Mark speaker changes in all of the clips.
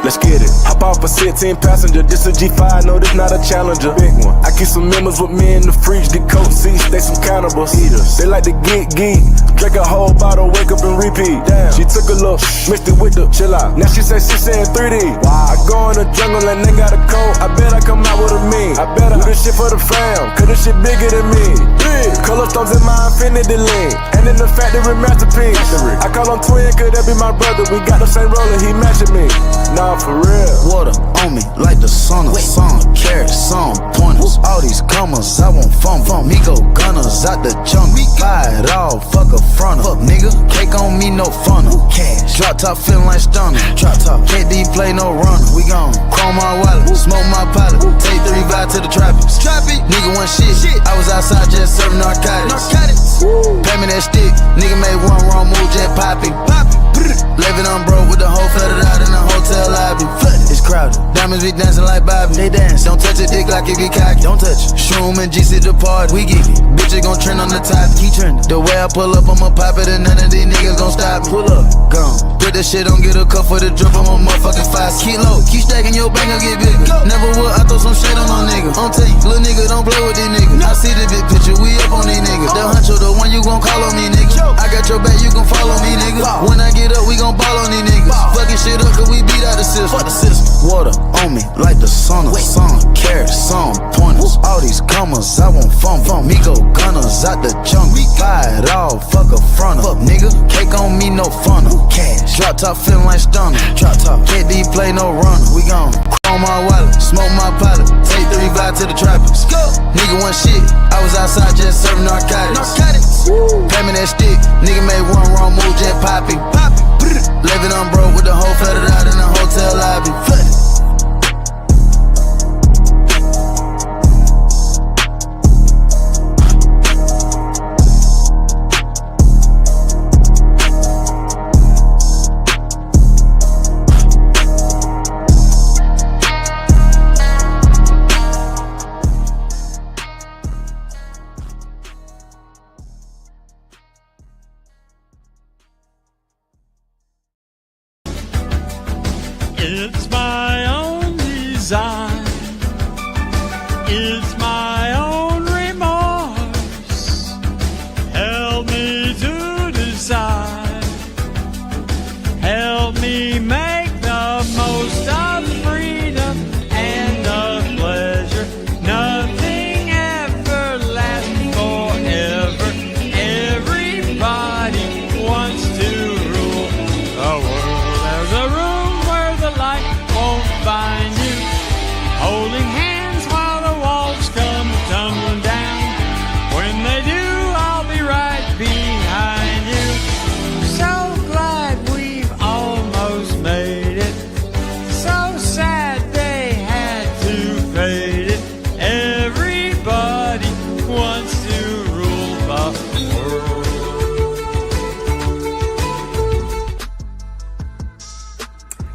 Speaker 1: Let's get it. Hop off a 16 passenger. This a G5, no, this not a Challenger. Big one. I keep some members with me in the fridge. The coat seats, they some cannibals. Eaters. They like to geek. Drink a whole bottle, wake up and repeat. Damn. She took a look, mixed it with the chill out. Now she say she in 3D. Wow. I go in the jungle and they got a coat. I bet I come out with a mean. I better do this shit for the fam, cause this shit bigger than me. Big. Color stones in my infinity lane. And in the factory masterpiece. I call him twin, could that be my brother? We got the same roller, he matching me. Nah, for real.
Speaker 2: Water on me like the sun of sun. Carrots, some pointers. All these commas, I want fun. Me go gunners out the junk. Buy it all, fuck a fronter. Fuck nigga, cake on me, no funnel. Cash. Drop top feeling like stunner. Drop top. Can't D play no runner. We gon' chrome my wallet, smoke my pilot. Take 3 vibe to the tropics. Nigga want shit. I was outside just serving narcotics. Pay me that stick. Nigga made one wrong move, just popping. Living on bro with the whole flooded out in the hotel lobby. It's crowded. Diamonds be dancing like Bobby. They dance. Don't touch a dick like it be cocky. Don't touch it. Shroom and GC the party. We geeky. Bitches gon' trend on the top. Keep trending. The way I pull up, I'ma pop it and none of these niggas gon' stop me. Pull up. Gone. Put that shit on, get a cup for the drip. I'm a motherfucking 5. Keep low. Keep stacking your bank, I'll get bigger. Never would. I throw some shade on my nigga. I'm tell you, little nigga, don't play with these niggas. I see the big picture. We up on these niggas. The huncho, the one you gon' call on me, nigga. I got your back, you gon' follow me, nigga. When I get up, we gon' ball on these niggas. Fucking shit up, cause we beat out the system. Fuck the system. Water on me like the sun of sun. Carrots, some pointers. All these commas, I want fun. Me go gunners out the junk. Buy it all, fuck a fronter. Fuck nigga, cake on me, no funnel. Cash. Drop top feeling like stunner. Drop top. Can't D play no runner. We gon' chrome my wallet, smoke my pilot. Take 3 vibe to the tropics. Nigga want shit. I was outside just serving narcotics. Pay me that stick. Nigga made one wrong move, just popping. Living on bro with the whole flooded out in the hotel lobby.
Speaker 3: It's my own design. It's my own remorse. Help me to decide. Help me make the most of freedom and of pleasure. Nothing ever lasts forever. Everybody wants to rule the world. There's a room where the light won't find you, holding hands while the walls come tumbling down. When they do, I'll be right behind you. So glad we've almost made it. So sad they had to fade it. Everybody wants to rule the world.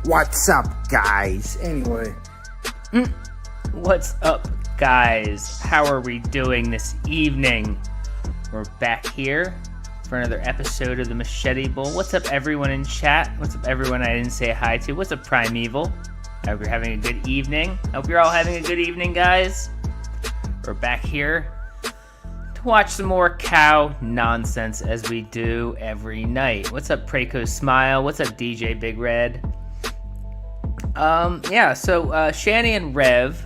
Speaker 4: What's up, guys? Anyway,
Speaker 5: What's up, guys? How are we doing this evening? We're back here for another episode of the Machete Bowl. What's up, everyone in chat? What's up, everyone I didn't say hi to? What's up, Primeval? I hope you're having a good evening. I hope you're all having a good evening, guys. We're back here to watch some more cow nonsense as we do every night. What's up, Preco Smile? What's up, DJ Big Red? So Shanny and Rev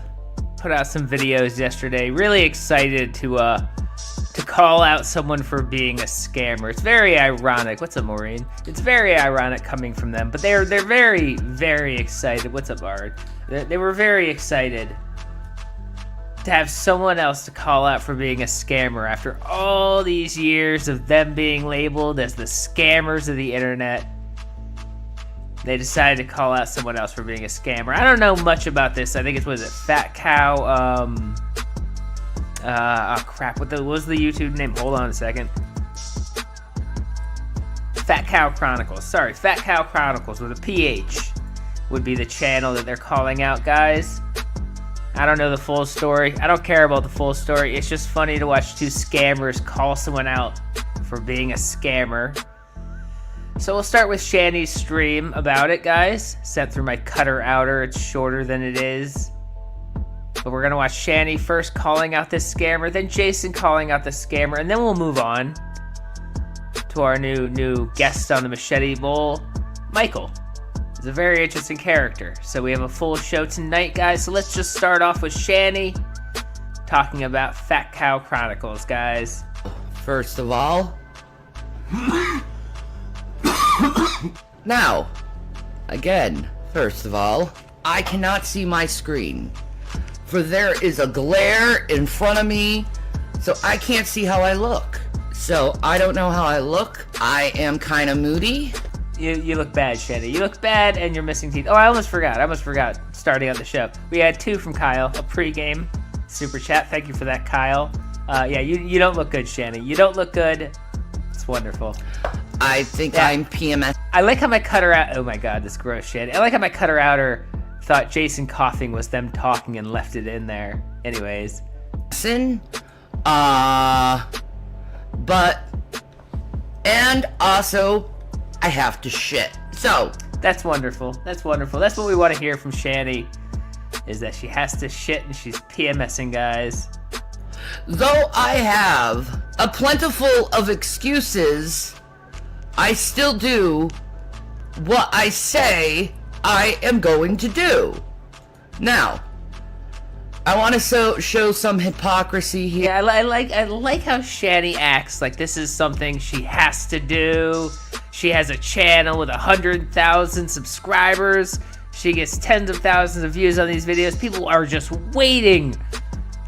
Speaker 5: put out some videos yesterday. Really excited to call out someone for being a scammer. It's very ironic. What's up, Maureen? It's very ironic coming from them, but they're very, very excited. What's up, Ard? They were very excited to have someone else to call out for being a scammer after all these years of them being labeled as the scammers of the internet. They decided to call out someone else for being a scammer. I don't know much about this. I think it was Fat Cow. What was the YouTube name? Hold on a second. Fat Cow Chronicles. Sorry, Fat Cow Chronicles with a PH would be the channel that they're calling out, guys. I don't know the full story. I don't care about the full story. It's just funny to watch two scammers call someone out for being a scammer. So we'll start with Shanny's stream about it, guys. Sent through my cutter outer. It's shorter than it is. But we're going to watch Shanny first calling out this scammer, then Jason calling out the scammer, and then we'll move on to our new guest on the Machete Bowl, Michael. He's a very interesting character. So we have a full show tonight, guys. So let's just start off with Shanny talking about Fat Cow Chronicles, guys.
Speaker 6: First of all, now, again, first of all, I cannot see my screen, for there is a glare in front of me, so I can't see how I look. So I don't know how I look. I am kind of moody.
Speaker 5: You look bad, Shanny. You look bad, and you're missing teeth. Oh, I almost forgot starting out the show. We had 2 from Kyle, a pregame super chat. Thank you for that, Kyle. Yeah, you don't look good, Shanny. You don't look good. It's wonderful.
Speaker 6: I think I'm PMS.
Speaker 5: I like how my cutter out. Oh my god, this gross shit. I like how my cutter outer thought Jason coughing was them talking and left it in there. Anyways.
Speaker 6: But, and also, I have to shit. So.
Speaker 5: That's wonderful. That's wonderful. That's what we want to hear from Shanny, is that she has to shit and she's PMSing, guys.
Speaker 6: Though I have a plentiful of excuses, I still do what I say I am going to do. Now, I want to show some hypocrisy here.
Speaker 5: Yeah, I like how Shanny acts like this is something she has to do. She has a channel with 100,000 subscribers. She gets tens of thousands of views on these videos. People are just waiting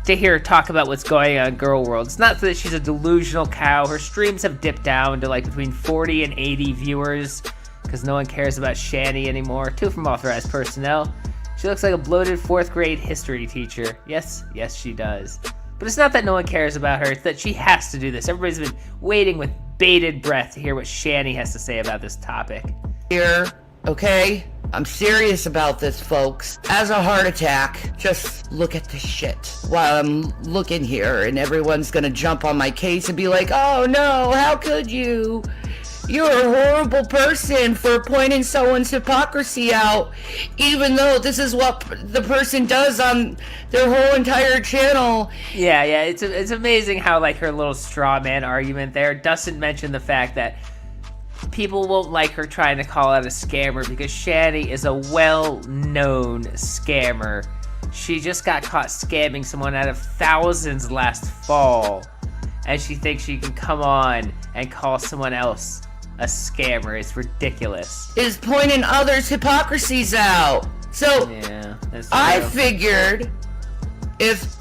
Speaker 5: to hear her talk about what's going on in Girl World. It's not that she's a delusional cow. Her streams have dipped down to like between 40 and 80 viewers because no one cares about Shanny anymore. 2 from authorized personnel. She looks like a bloated 4th grade history teacher. Yes, she does. But it's not that no one cares about her. It's that she has to do this. Everybody's been waiting with bated breath to hear what Shanny has to say about this topic.
Speaker 6: Here, okay? I'm serious about this, folks. As a heart attack, just look at this shit while I'm looking here, and everyone's gonna jump on my case and be like, oh no, how could you? You're a horrible person for pointing someone's hypocrisy out, even though this is what the person does on their whole entire channel.
Speaker 5: Yeah, it's amazing how like her little straw man argument there doesn't mention the fact that people won't like her trying to call out a scammer because Shanny is a well-known scammer. She just got caught scamming someone out of thousands last fall, and she thinks she can come on and call someone else a scammer. It's ridiculous.
Speaker 6: Is pointing others' hypocrisies out. So
Speaker 5: yeah, that's true.
Speaker 6: I figured if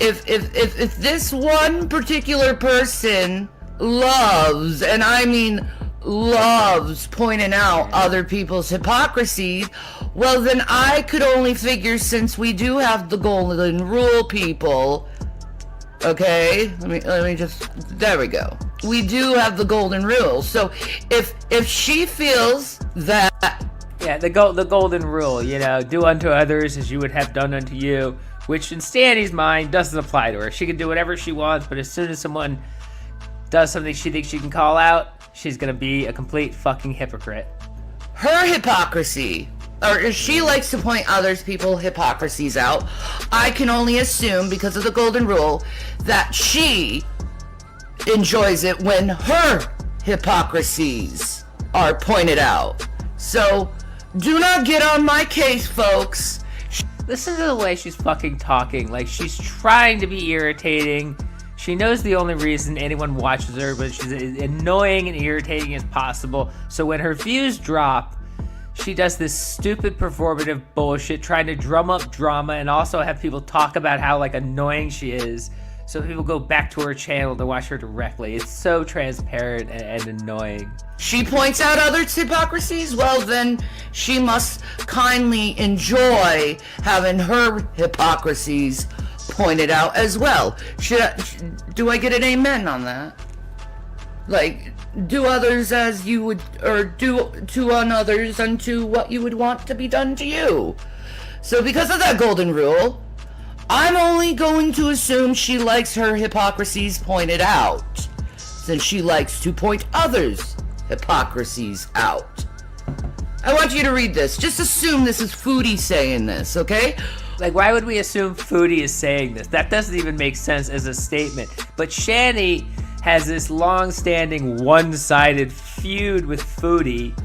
Speaker 6: this one particular person loves, and I mean loves, pointing out other people's hypocrisy, well then I could only figure, since we do have the golden rule, people, okay, let me just, there we go, we do have the golden rule. So if she feels that,
Speaker 5: yeah, the golden rule, you know, do unto others as you would have done unto you, which in Stanny's mind doesn't apply to her. She can do whatever she wants, but as soon as someone does something she thinks she can call out, she's gonna be a complete fucking hypocrite.
Speaker 6: Her hypocrisy, or if she likes to point others people's hypocrisies out, I can only assume, because of the golden rule, that she enjoys it when her hypocrisies are pointed out. So do not get on my case, folks.
Speaker 5: Listen to the way she's fucking talking. Like, she's trying to be irritating. She knows the only reason anyone watches her, but she's as annoying and irritating as possible. So when her views drop, she does this stupid performative bullshit, trying to drum up drama and also have people talk about how like annoying she is, so people go back to her channel to watch her directly. It's so transparent and annoying.
Speaker 6: She points out others' hypocrisies, well then she must kindly enjoy having her hypocrisies pointed out as well. Do I get an amen on that? Like, do others as you would, or do to on others unto what you would want to be done to you. So because of that golden rule, I'm only going to assume she likes her hypocrisies pointed out, since she likes to point others' hypocrisies out. I want you to read this. Just assume this is Foodie saying this, okay?
Speaker 5: Like, why would we assume Foodie is saying this? That doesn't even make sense as a statement. But Shanny has this long-standing one-sided feud with Foodie,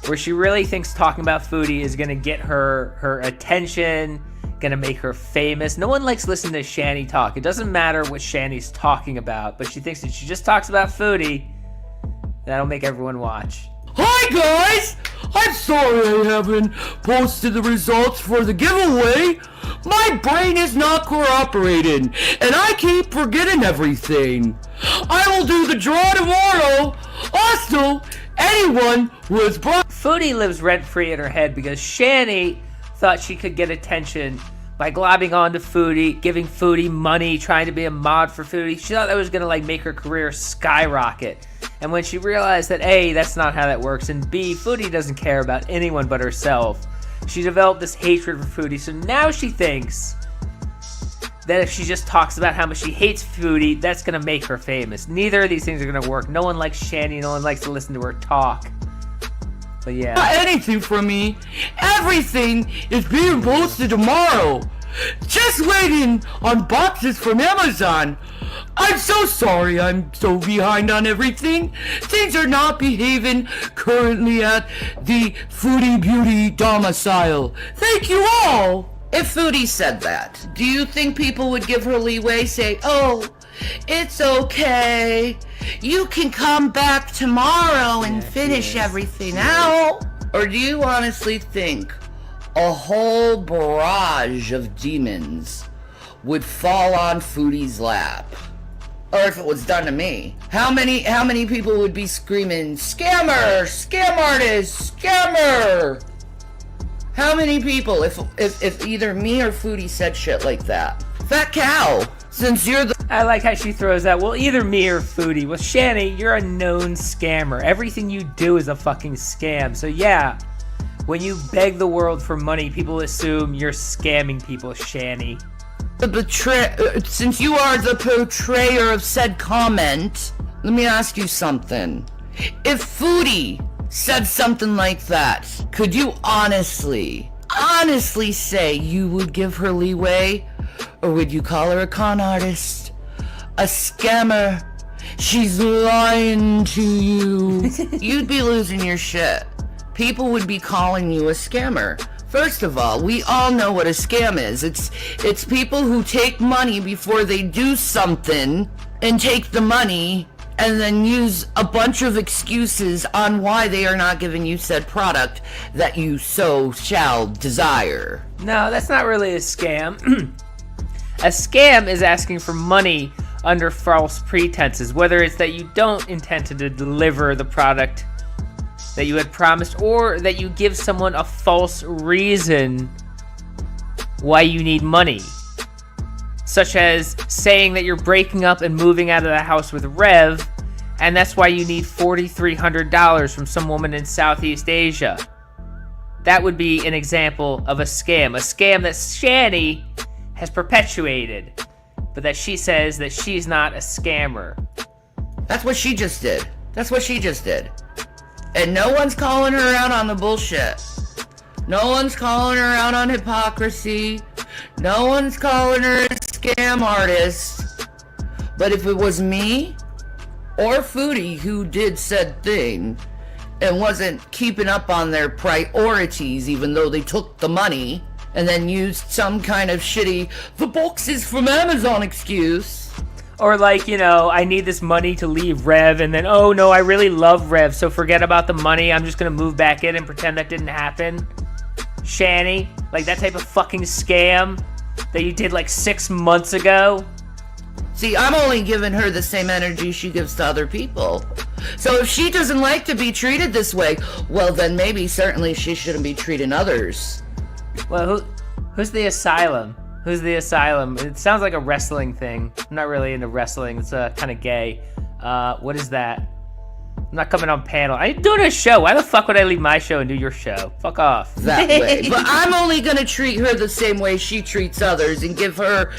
Speaker 5: where she really thinks talking about Foodie is gonna get her attention, gonna make her famous. No one likes listening to Shanny talk. It doesn't matter what Shanny's talking about, but she thinks that she just talks about Foodie, that'll make everyone watch.
Speaker 6: Hi guys! I'm sorry I haven't posted the results for the giveaway. My brain is not cooperating, and I keep forgetting everything. I will do the draw tomorrow. Also, anyone who has brought...
Speaker 5: Foodie lives rent-free in her head because Shanny thought she could get attention by globbing onto Foodie, giving Foodie money, trying to be a mod for Foodie. She thought that was gonna like make her career skyrocket. And when she realized that A, that's not how that works, and B, Foodie doesn't care about anyone but herself, she developed this hatred for Foodie. So now she thinks that if she just talks about how much she hates Foodie, that's gonna make her famous. Neither of these things are gonna work. No one likes Shanny, no one likes to listen to her talk. But yeah.
Speaker 6: anything from me. Everything is being posted tomorrow. Just waiting on boxes from Amazon. I'm so sorry I'm so behind on everything. Things are not behaving currently at the Foodie Beauty domicile. Thank you all. If Foodie said that, do you think people would give her leeway, say, oh, it's okay, you can come back tomorrow and finish everything out? Or do you honestly think a whole barrage of demons would fall on Foodie's lap? Or if it was done to me, how many people would be screaming, scammer, scam artist, scammer? How many people, if either me or Foodie said shit like that? Fat cow, since you're the...
Speaker 5: I like how she throws out, well, either me or Foodie. Well, Shanny, you're a known scammer. Everything you do is a fucking scam. So yeah, when you beg the world for money, people assume you're scamming people, Shanny.
Speaker 6: Since you are the portrayer of said comment, let me ask you something. If Foodie said something like that, could you honestly say you would give her leeway? Or would you call her a con artist? A scammer? She's lying to you. You'd be losing your shit. People would be calling you a scammer. First of all, we all know what a scam is. It's people who take money before they do something and take the money and then use a bunch of excuses on why they are not giving you said product that you so shall desire.
Speaker 5: No, that's not really a scam. A scam is asking for money under false pretenses, whether it's that you don't intend to deliver the product that you had promised, or that you give someone a false reason why you need money. Such as saying that you're breaking up and moving out of the house with Rev, and that's why you need $4,300 from some woman in Southeast Asia. That would be an example of a scam that Shanny has perpetuated, but that she says that she's not a scammer.
Speaker 6: That's what she just did. And no one's calling her out on the bullshit. No one's calling her out on hypocrisy. No one's calling her a scam artist. But if it was me or Foodie who did said thing and wasn't keeping up on their priorities, even though they took the money and then used some kind of shitty the boxes from Amazon excuse.
Speaker 5: Or like, you know, I need this money to leave Rev, and then, oh no, I really love Rev, so forget about the money, I'm just gonna move back in and pretend that didn't happen. Shanny, like that type of fucking scam that you did like 6 months ago.
Speaker 6: See, I'm only giving her the same energy she gives to other people. So if she doesn't like to be treated this way, well then maybe certainly she shouldn't be treating others.
Speaker 5: Well, who's the asylum? Who's the asylum? It sounds like a wrestling thing. I'm not really into wrestling. It's kind of gay. What is that? I'm not coming on panel. I'm doing a show. Why the fuck would I leave my show and do your show? Fuck off.
Speaker 6: That way. But I'm only gonna treat her the same way she treats others and give her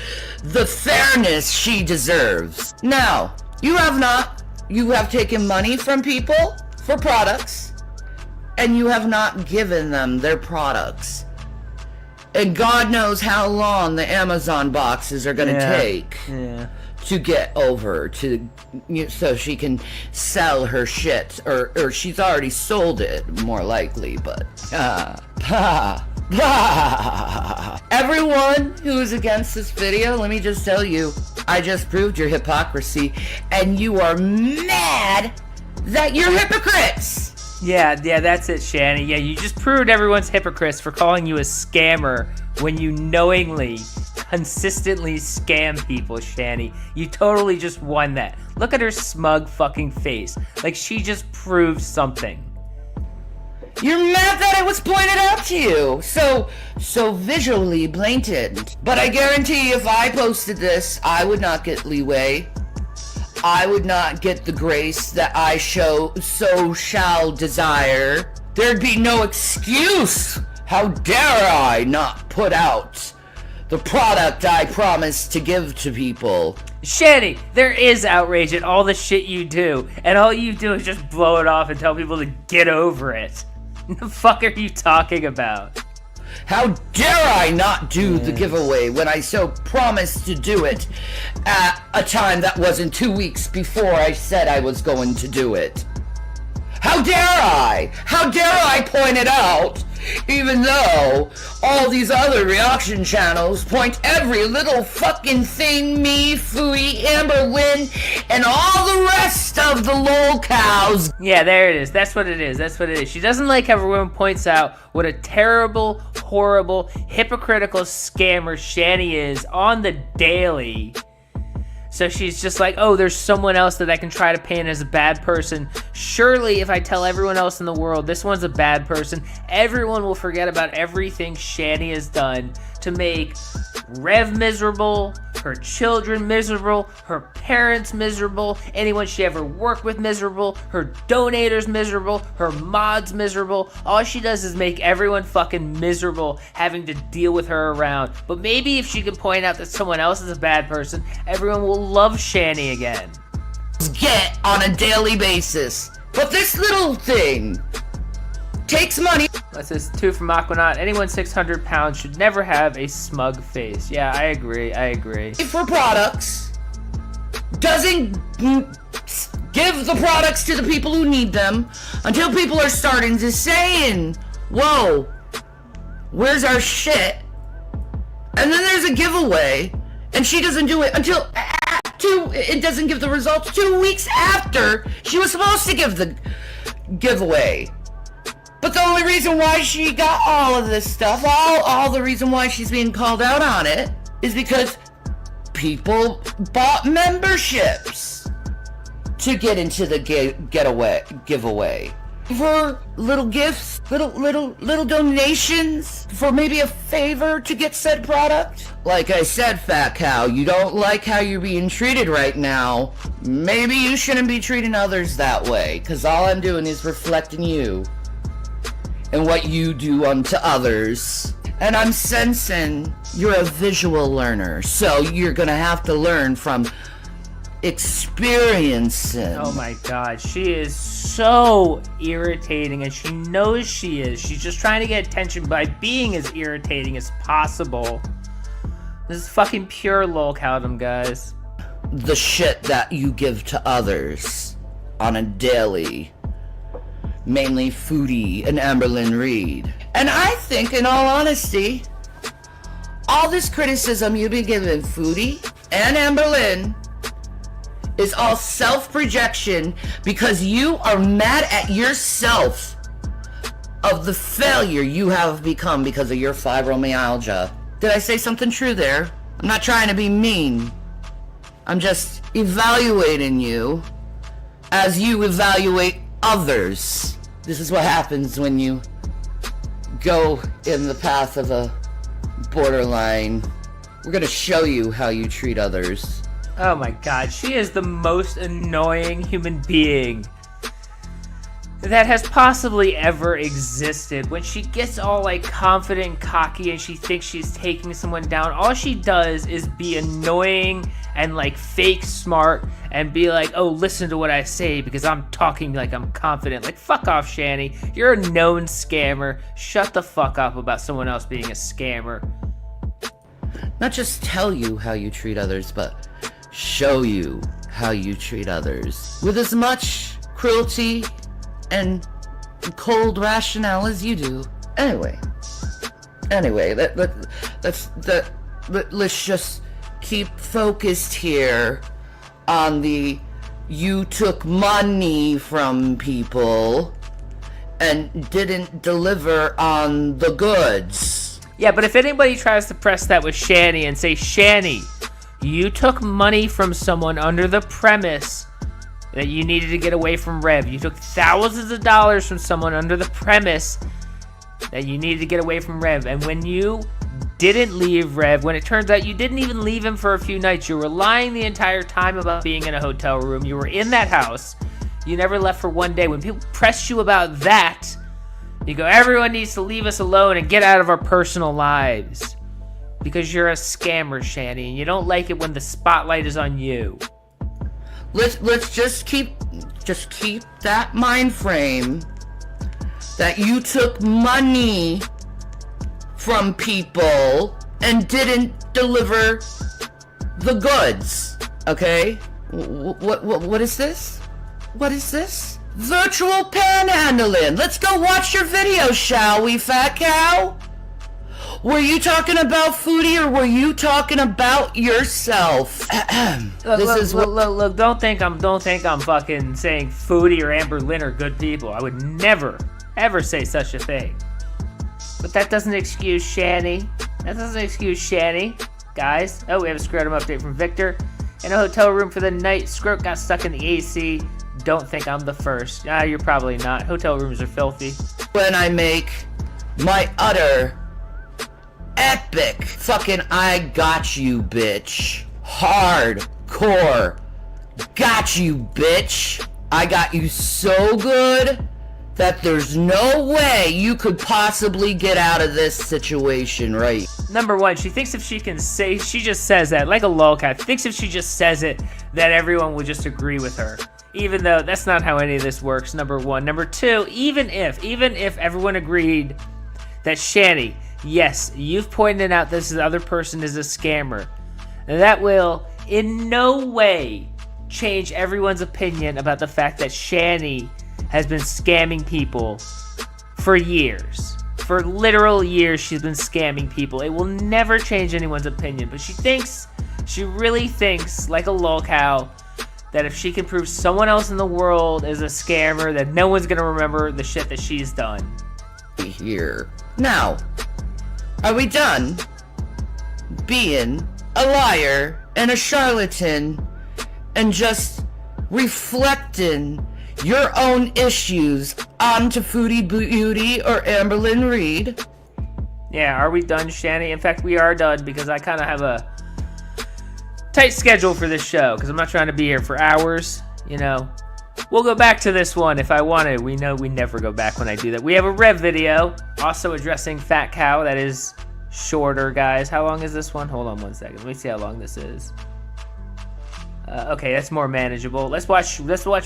Speaker 6: the fairness she deserves. Now, you have taken money from people for products, and you have not given them their products. And God knows how long the Amazon boxes are gonna take to get over to, so she can sell her shit, or she's already sold it, more likely, but everyone who is against this video, let me just tell you, I just proved your hypocrisy, and you are mad that you're hypocrites.
Speaker 5: Yeah, that's it, Shanny. Yeah, you just proved everyone's hypocrites for calling you a scammer when you knowingly, consistently scam people, Shanny. You totally just won that. Look at her smug fucking face. Like she just proved something.
Speaker 6: You're mad that it was pointed out to you. So visually blatant. But I guarantee if I posted this, I would not get leeway. I would not get the grace that I so shall desire. There'd be no excuse. How dare I not put out the product I promised to give to people?
Speaker 5: Shanny, there is outrage at all the shit you do, and all you do is just blow it off and tell people to get over it. What the fuck are you talking about?
Speaker 6: How dare I not do the giveaway when I so promised to do it at a time that wasn't 2 weeks before I said I was going to do it? How dare I? How dare I point it out, even though all these other reaction channels point every little fucking thing me, Fooey, Amber Lynn, and all the rest of the lol cows.
Speaker 5: Yeah, there it is. That's what it is. That's what it is. She doesn't like how everyone points out what a terrible, horrible, hypocritical scammer Shanny is on the daily. So she's just like, oh, there's someone else that I can try to paint as a bad person. Surely if I tell everyone else in the world this one's a bad person, everyone will forget about everything Shanny has done to make Rev miserable, her children miserable, her parents miserable, anyone she ever worked with miserable, her donators miserable, her mods miserable. All she does is make everyone fucking miserable having to deal with her around. But maybe if she can point out that someone else is a bad person, everyone will love Shanny again.
Speaker 6: Get on a daily basis. But this little thing takes money.
Speaker 5: This is 2 from Aquanaut. Anyone 600 pounds should never have a smug face. Yeah, I agree.
Speaker 6: For products, doesn't give the products to the people who need them until people are starting to saying, whoa, where's our shit? And then there's a giveaway, and she doesn't do it until it doesn't give the results 2 weeks after she was supposed to give the giveaway. But the only reason why she got all of this stuff, all the reason why she's being called out on it, is because people bought memberships to get into the giveaway. For little gifts, little donations, for maybe a favor to get said product. Like I said, Fat Cow, you don't like how you're being treated right now. Maybe you shouldn't be treating others that way, because all I'm doing is reflecting you and what you do unto others. And I'm sensing you're a visual learner, so you're gonna have to learn from experiencing.
Speaker 5: Oh my god, she is so irritating, and she knows she is. She's just trying to get attention by being as irritating as possible. This is fucking pure lolcowdom, guys.
Speaker 6: The shit that you give to others on a daily, mainly Foodie and Amberlynn Reed. And I think, in all honesty, all this criticism you've been giving Foodie and Amberlynn is all self-projection because you are mad at yourself of the failure you have become because of your fibromyalgia. Did I say something true there? I'm not trying to be mean. I'm just evaluating you as you evaluate others. This is what happens when you go in the path of a borderline. We're gonna show you how you treat others.
Speaker 5: Oh my god, she is the most annoying human being. that has possibly ever existed. When she gets all like confident and cocky and she thinks she's taking someone down, all she does is be annoying and like fake smart and be like, oh, listen to what I say because I'm talking like I'm confident. Like, fuck off, Shanny. You're a known scammer. Shut the fuck up about someone else being a scammer.
Speaker 6: Not just tell you how you treat others, but show you how you treat others with as much cruelty and cold rationale as you do. Anyway, let's just keep focused here on the you took money from people and didn't deliver on the goods.
Speaker 5: Yeah, but if anybody tries to press that with Shanny and say, Shanny, you took money from someone under the premise that you needed to get away from Rev. You took thousands of dollars from someone under the premise that you needed to get away from Rev. And when you didn't leave Rev, when it turns out you didn't even leave him for a few nights, you were lying the entire time about being in a hotel room. You were in that house. You never left for one day. When people press you about that, you go, everyone needs to leave us alone and get out of our personal lives. Because you're a scammer, Shanny, and you don't like it when the spotlight is on you.
Speaker 6: Let's just keep that mind frame that you took money from people and didn't deliver the goods. Okay? What is this? What is this? Virtual panhandling. Let's go watch your video, shall we, fat cow? Were you talking about Foodie or were you talking about yourself?
Speaker 5: Look, don't think I'm fucking saying Foodie or Amber Lynn are good people. I would never, ever say such a thing. But that doesn't excuse Shanny. Guys, oh, we have a scrotum update from Victor. In a hotel room for the night, Scroat got stuck in the AC. Don't think I'm the first. You're probably not. Hotel rooms are filthy.
Speaker 6: When I make my utter epic fucking I got you, bitch. Hardcore. Got you, bitch. I got you so good that there's no way you could possibly get out of this situation, right?
Speaker 5: Number one, she thinks if she can say, she just says that, like a lolcat, thinks if she just says it, that everyone will just agree with her. Even though that's not how any of this works, number one. Number two, even if everyone agreed that Shanny, yes, you've pointed out this other person is a scammer, that will in no way change everyone's opinion about the fact that Shanny has been scamming people for years. For literal years, she's been scamming people. It will never change anyone's opinion, but she really thinks, like a lolcow, that if she can prove someone else in the world is a scammer, that no one's gonna remember the shit that she's done.
Speaker 6: Here. Now, are we done being a liar and a charlatan and just reflecting your own issues onto Foodie Beauty or Amberlynn Reed?
Speaker 5: Yeah, are we done, Shanny? In fact, we are done because I kind of have a tight schedule for this show because I'm not trying to be here for hours, you know. We'll go back to this one if I want to. We know we never go back when I do that. We have a Rev video also addressing Fat Cow that is shorter, guys. How long is this one? Hold on one second. Let me see how long this is. Okay, that's more manageable. Let's watch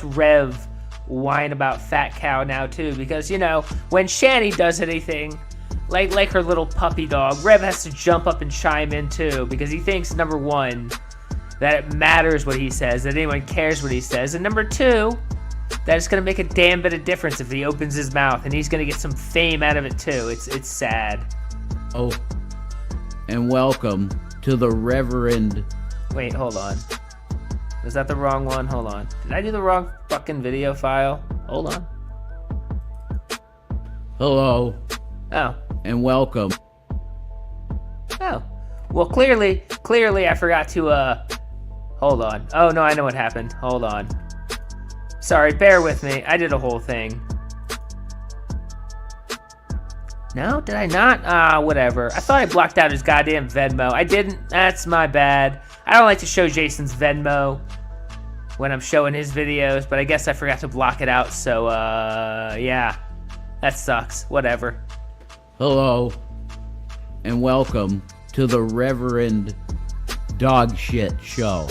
Speaker 5: Rev whine about Fat Cow now too, because you know when Shanny does anything like her little puppy dog, Rev has to jump up and chime in too because he thinks, number one, that it matters what he says, that anyone cares what he says, and number two, that it's gonna make a damn bit of difference if he opens his mouth, and he's gonna get some fame out of it too. It's sad.
Speaker 7: Oh, and welcome to the Reverend.
Speaker 5: Wait, hold on. Was that the wrong one? Hold on. Did I do the wrong fucking video file? Hold on.
Speaker 7: Hello.
Speaker 5: Oh.
Speaker 7: And welcome.
Speaker 5: Oh. Well, clearly I forgot to, hold on. Oh, no, I know what happened. Hold on. Sorry, bear with me. I did a whole thing. No, did I not? Whatever. I thought I blocked out his goddamn Venmo. I didn't. That's my bad. I don't like to show Jason's Venmo. when I'm showing his videos, but I guess I forgot to block it out, so, yeah. That sucks. Whatever.
Speaker 7: Hello, and welcome to the Reverend Dog Shit Show.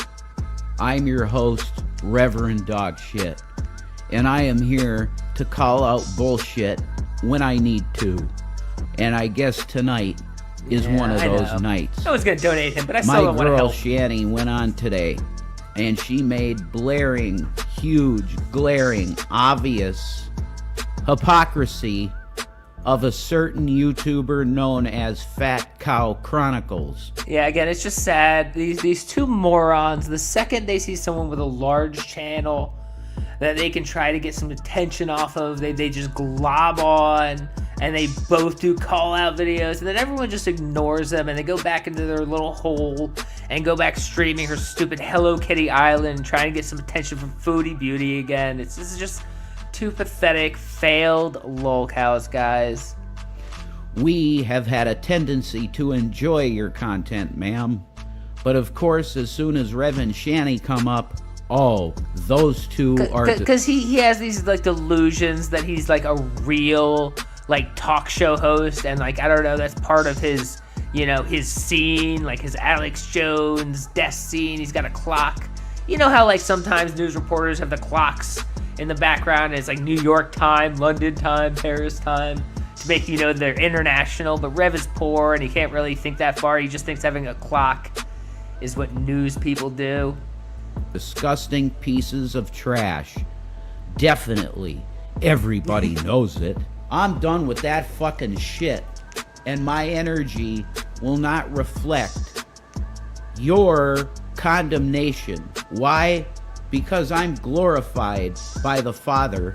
Speaker 7: I'm your host, Reverend Dog Shit, and I am here to call out bullshit when I need to. And I guess tonight is one of those nights.
Speaker 5: I was gonna donate him, but I still
Speaker 7: My
Speaker 5: don't want to
Speaker 7: girl
Speaker 5: help.
Speaker 7: Shanny went on today, and she made blaring, huge, glaring, obvious hypocrisy of a certain YouTuber known as Fat Cow Chronicles.
Speaker 5: Yeah, again, it's just sad. These two morons, the second they see someone with a large channel that they can try to get some attention off of, they just glob on, and they both do call-out videos, and then everyone just ignores them, and they go back into their little hole and go back streaming her stupid Hello Kitty Island, trying to get some attention from Foodie Beauty again. This is just two pathetic, failed lolcows, guys.
Speaker 7: We have had a tendency to enjoy your content, ma'am. But of course, as soon as Rev and Shanny come up, oh, those two are...
Speaker 5: Because he has these, like, delusions that he's, like, a real, like, talk show host, and, like, I don't know, that's part of his, you know, his scene, like, his Alex Jones desk scene. He's got a clock. You know how, like, sometimes news reporters have the clocks in the background, and it's, like, New York time, London time, Paris time, to make you know they're international, but Rev is poor, and he can't really think that far. He just thinks having a clock is what news people do.
Speaker 7: Disgusting pieces of trash. Definitely. Everybody knows it. I'm done with that fucking shit, and my energy will not reflect your condemnation. Why? Because I'm glorified by the Father.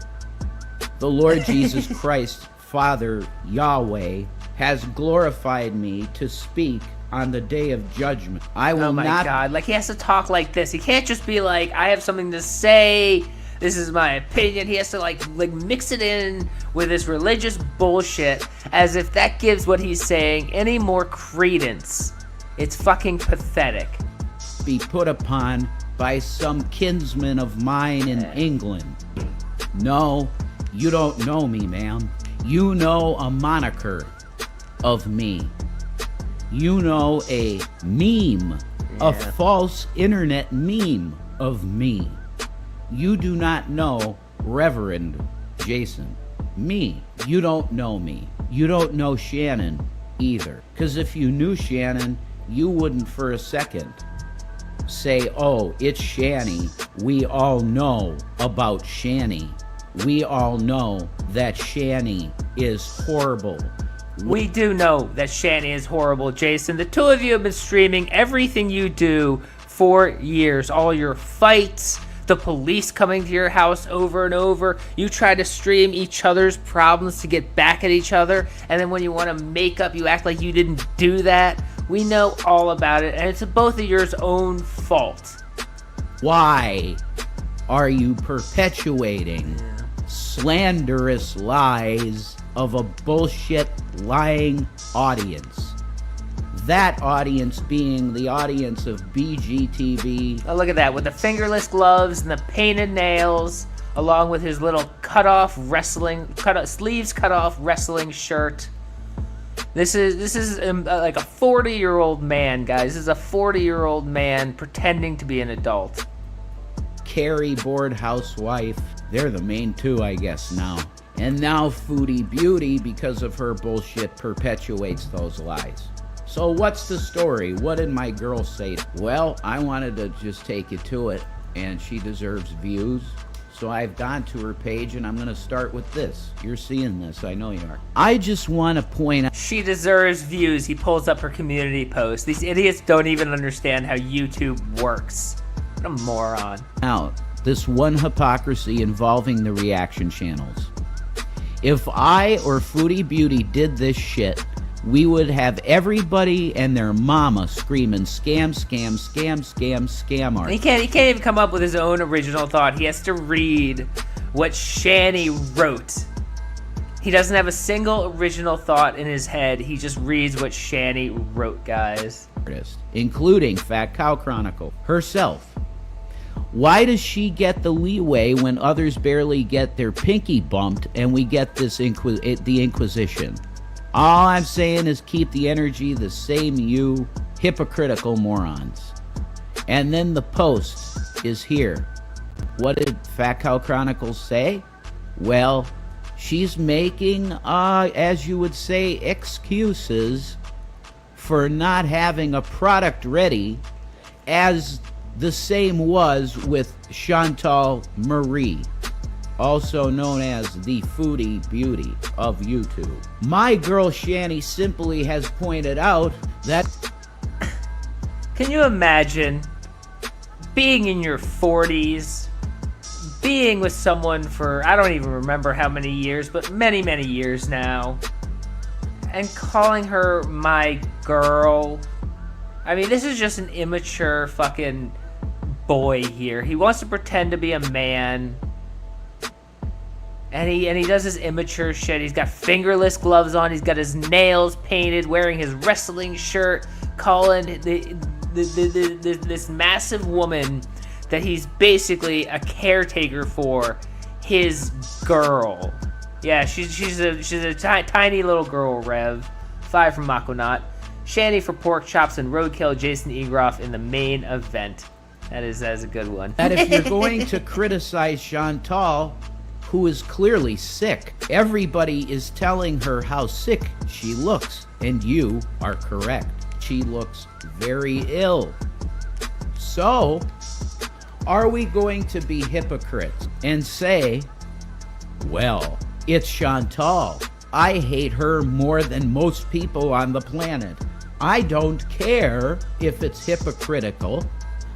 Speaker 7: The Lord Jesus Christ, Father Yahweh, has glorified me to speak on the day of judgment. I will
Speaker 5: Oh my
Speaker 7: not...
Speaker 5: God, like, he has to talk like this. He can't just be like, I have something to say, this is my opinion. He has to like mix it in with this religious bullshit as if that gives what he's saying any more credence. It's fucking pathetic.
Speaker 7: be put upon by some kinsman of mine in England. No, you don't know me, ma'am. You know a moniker of me. You know a meme, a false internet meme of me. You do not know Reverend Jason. Me. You don't know me. You don't know Shannon either. Because if you knew Shannon, you wouldn't for a second say, oh, it's Shanny. We all know about Shanny. We all know that Shanny is horrible.
Speaker 5: We do know that Shanny is horrible, Jason. The two of you have been streaming everything you do for years. All your fights, the police coming to your house over and over. You try to stream each other's problems to get back at each other. And then when you want to make up, you act like you didn't do that. We know all about it. And it's both of yours own fault.
Speaker 7: Why are you perpetuating slanderous lies of a bullshit lying audience? That audience being the audience of BGTV.
Speaker 5: Oh, look at that, with the fingerless gloves and the painted nails, along with his little sleeves cut off wrestling shirt. This is like a 40-year-old man, guys. This is a 40-year-old man pretending to be an adult.
Speaker 7: Carrie Board Housewife. They're the main two, I guess, now. And now Foodie Beauty, because of her bullshit, perpetuates those lies. So what's the story? What did my girl say? Well, I wanted to just take you to it, and she deserves views. So I've gone to her page, and I'm going to start with this. You're seeing this, I know you are. I just want to point out...
Speaker 5: She deserves views. He pulls up her community post. These idiots don't even understand how YouTube works. What a moron.
Speaker 7: Out this one hypocrisy involving the reaction channels. If I or Foodie Beauty did this shit, we would have everybody and their mama screaming scam, scam, scam, scam, scam art.
Speaker 5: He can't even come up with his own original thought. He has to read what Shanny wrote. He doesn't have a single original thought in his head. He just reads what Shanny wrote, guys.
Speaker 7: Including Fat Cow Chronicle herself. Why does she get the leeway when others barely get their pinky bumped and we get this the Inquisition? All I'm saying is keep the energy the same, you hypocritical morons. And then the post is here. What did Fat Cow Chronicles say? Well, she's making, as you would say, excuses for not having a product ready, as the same was with Chantal Marie, also known as the Foodie Beauty of YouTube. My girl Shanny simply has pointed out that...
Speaker 5: Can you imagine being in your 40s, being with someone for, I don't even remember how many years, but many, many years now, and calling her my girl? I mean, this is just an immature fucking boy here. He wants to pretend to be a man, and he does this immature shit. He's got fingerless gloves on. He's got his nails painted, wearing his wrestling shirt, calling this massive woman that he's basically a caretaker for his girl. Yeah, she's a tiny little girl. Rev 5 from Makonaut, Shanny for pork chops, and Roadkill Jason Egroff in the main event. That is a good one.
Speaker 7: That if you're going to criticize Chantal, who is clearly sick, everybody is telling her how sick she looks, and you are correct. She looks very ill. So, are we going to be hypocrites and say, well, it's Chantal. I hate her more than most people on the planet. I don't care if it's hypocritical.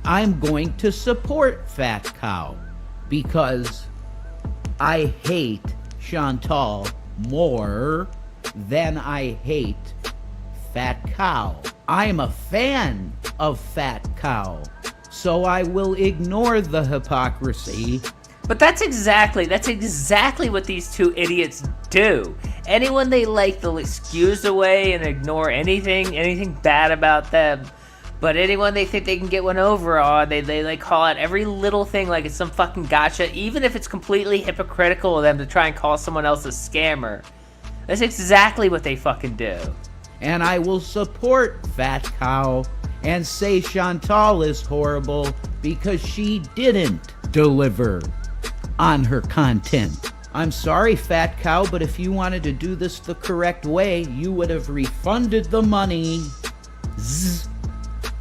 Speaker 7: I'm going to support Fat Cow because I hate Chantal more than I hate Fat Cow. I'm a fan of Fat Cow, so I will ignore the hypocrisy.
Speaker 5: But that's exactly what these two idiots do. Anyone they like, they'll excuse away and ignore anything bad about them. But anyone they think they can get one over on, they like call out every little thing like it's some fucking gotcha, even if it's completely hypocritical of them to try and call someone else a scammer. That's exactly what they fucking do.
Speaker 7: And I will support Fat Cow and say Chantal is horrible because she didn't deliver on her content. I'm sorry, Fat Cow, but if you wanted to do this the correct way, you would have refunded the money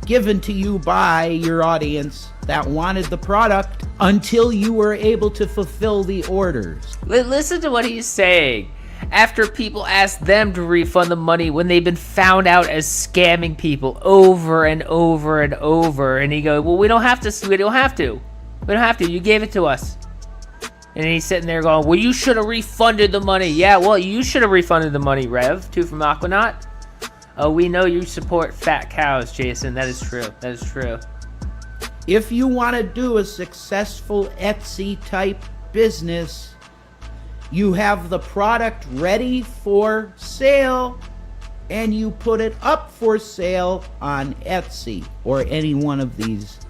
Speaker 7: given to you by your audience that wanted the product until you were able to fulfill the orders.
Speaker 5: Listen to what he's saying. After people ask them to refund the money when they've been found out as scamming people over and over and over, and he goes, well, we don't have to, you gave it to us. And he's sitting there going, well, you should have refunded the money. Yeah, well, you should have refunded the money, Rev. 2 from Aquanaut. Oh, we know you support fat cows, Jason. That is true.
Speaker 7: If you want to do a successful Etsy type business, you have the product ready for sale and you put it up for sale on Etsy or any one of these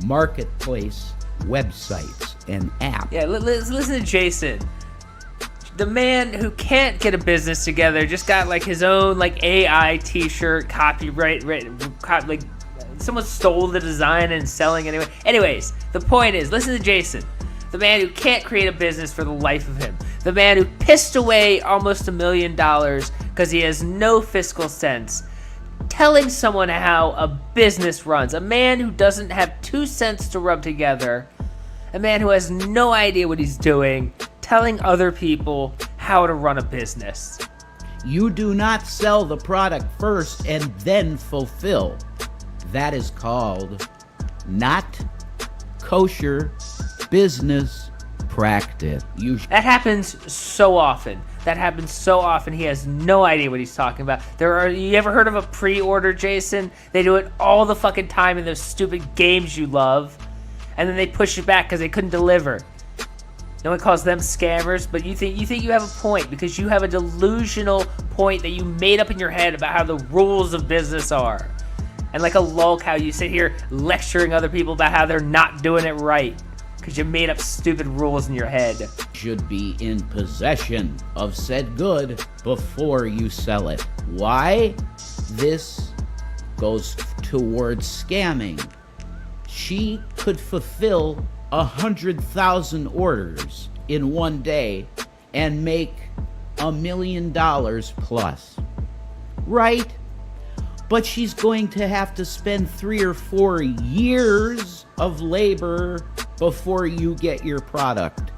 Speaker 7: marketplace websites and apps.
Speaker 5: Yeah, listen to Jason. The man who can't get a business together just got like his own like AI t-shirt copyright, like someone stole the design and selling anyway. Anyways, the point is, listen to Jason. The man who can't create a business for the life of him. The man who pissed away almost $1 million because he has no fiscal sense. Telling someone how a business runs. A man who doesn't have 2 cents to rub together. A man who has no idea what he's doing. Telling other people how to run a business.
Speaker 7: You do not sell the product first and then fulfill. That is called not kosher business practice.
Speaker 5: That happens so often. He has no idea what he's talking about. You ever heard of a pre-order, Jason? They do it all the fucking time in those stupid games you love. And then they push it back because they couldn't deliver. No one calls them scammers, but you think you have a point because you have a delusional point that you made up in your head about how the rules of business are. And like a lol cow, you sit here lecturing other people about how they're not doing it right because you made up stupid rules in your head.
Speaker 7: Should be in possession of said good before you sell it. Why? This goes towards scamming. She could fulfill 100,000 orders in one day and make $1 million plus. Right? But she's going to have to spend 3 or 4 years of labor before you get your product.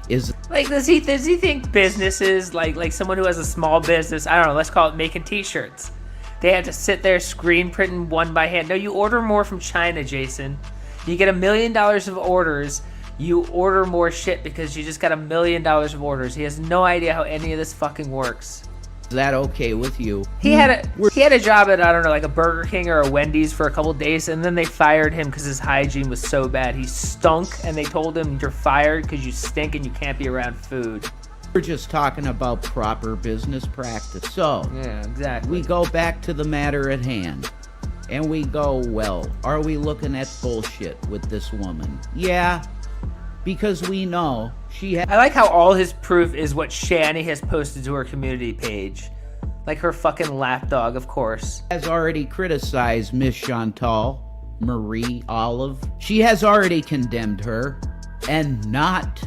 Speaker 7: Is
Speaker 5: like, does he think businesses, like someone who has a small business, I don't know, let's call it making t-shirts, they have to sit there screen printing one by hand? No, you order more from China, Jason. You get $1 million of orders, you order more shit because you just got $1 million of orders. He has no idea how any of this fucking works.
Speaker 7: that okay with you?
Speaker 5: He had a job at, I don't know, like a Burger King or a Wendy's for a couple days, and then they fired him because his hygiene was so bad. He stunk, and they told him, you're fired because you stink and you can't be around food.
Speaker 7: We're just talking about proper business practice. So,
Speaker 5: Yeah, exactly.
Speaker 7: we go back to the matter at hand. And we go, well, are we looking at bullshit with this woman? Yeah, because we know she
Speaker 5: I like how all his proof is what Shanny has posted to her community page. Like her fucking lapdog, of course.
Speaker 7: has already criticized Miss Chantal Marie Olive. She has already condemned her and not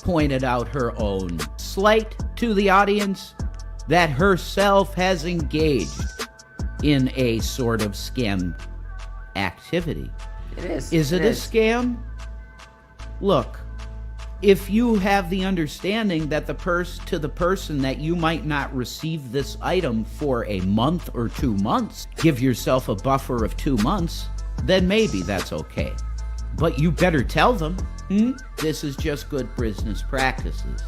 Speaker 7: pointed out her own slight to the audience that herself has engaged in a sort of scam activity.
Speaker 5: It is.
Speaker 7: Is it a scam? Look, if you have the understanding that the person that you might not receive this item for a month or 2 months, give yourself a buffer of 2 months, then maybe that's okay. But you better tell them, this is just good business practices.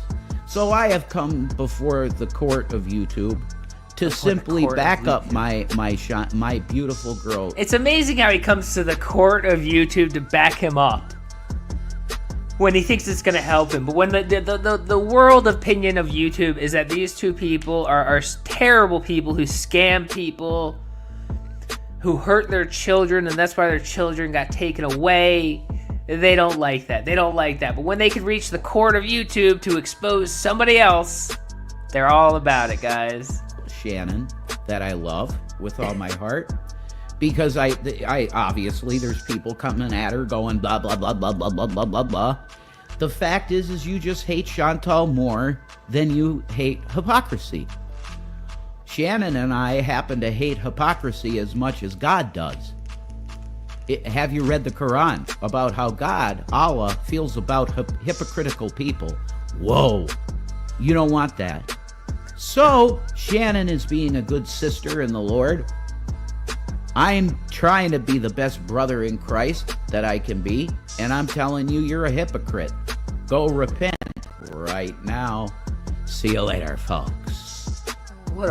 Speaker 7: So I have come before the court of YouTube to simply back up my beautiful girl.
Speaker 5: It's amazing how he comes to the court of YouTube to back him up when he thinks it's going to help him. But when the world opinion of YouTube is that these two people are terrible people who scam people, who hurt their children, and that's why their children got taken away. They don't like that. They don't like that. But when they can reach the court of YouTube to expose somebody else, they're all about it, guys.
Speaker 7: Shannon, that I love with all my heart, because I obviously there's people coming at her going blah blah blah blah blah blah blah blah blah. The fact is you just hate Chantal more than you hate hypocrisy. Shannon and I happen to hate hypocrisy as much as God does. Have you read the Quran about how God, Allah, feels about hypocritical people? Whoa, you don't want that. So, Shannon is being a good sister in the Lord. I'm trying to be the best brother in Christ that I can be, and I'm telling you, you're a hypocrite. Go repent right now. See you later, folks.
Speaker 5: What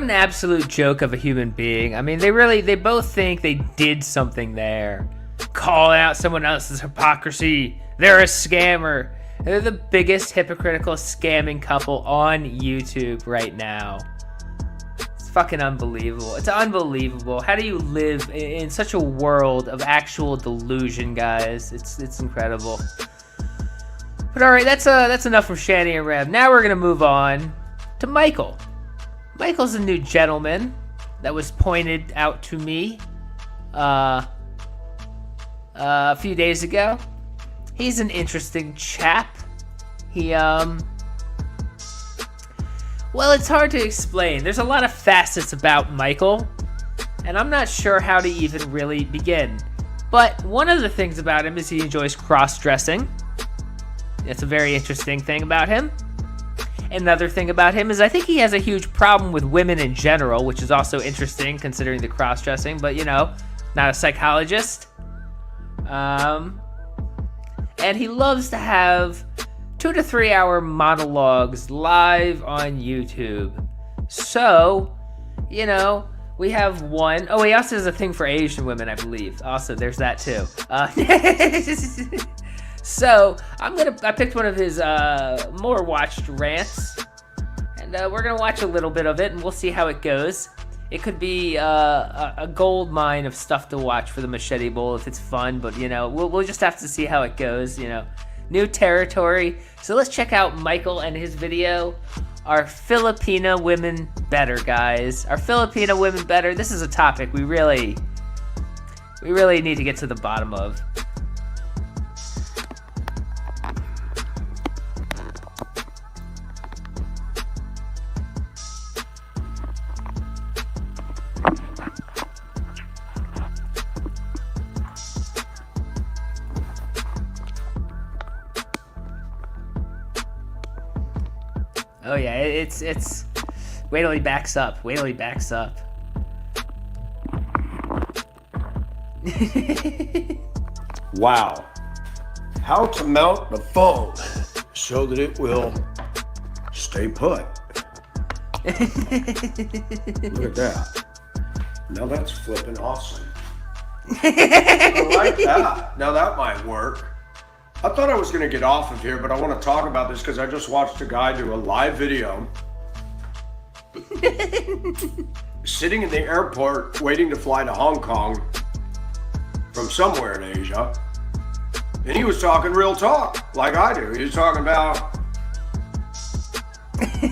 Speaker 5: an absolute joke of a human being. I mean, they both think they did something there. Calling out someone else's hypocrisy. They're a scammer. They're the biggest hypocritical scamming couple on YouTube right now. It's fucking unbelievable. It's unbelievable. How do you live in such a world of actual delusion, guys? It's incredible. But alright, that's enough from Shanny and Rev. Now we're gonna move on to Michael. Michael's a new gentleman that was pointed out to me a few days ago. He's an interesting chap. Well, it's hard to explain. There's a lot of facets about Michael, and I'm not sure how to even really begin. But one of the things about him is he enjoys cross-dressing. That's a very interesting thing about him. Another thing about him is I think he has a huge problem with women in general, which is also interesting considering the cross-dressing, but, you know, not a psychologist. And he loves to have 2 to 3 hour monologues live on YouTube. So, you know, we have one. Oh, he also has a thing for Asian women, I believe. Also, there's that too. So, I picked one of his more watched rants. And we're going to watch a little bit of it, and we'll see how it goes. it could be a gold mine of stuff to watch for the Machete Bowl if it's fun. But we'll just have to see how it goes. New territory. So let's check out Michael and his video. Are Filipina women better, guys? Are Filipina women better? This is a topic we really need to get to the bottom of. Oh yeah, it's wait till he backs up. Wait till he backs up.
Speaker 8: Wow. How to mount the phone so that it will stay put. Look at that. Now that's flipping awesome. I like that. Now that might work. I thought I was going to get off of here, but I want to talk about this because I just watched a guy do a live video sitting in the airport waiting to fly to Hong Kong from somewhere in Asia, and he was talking real talk like I do. He was talking about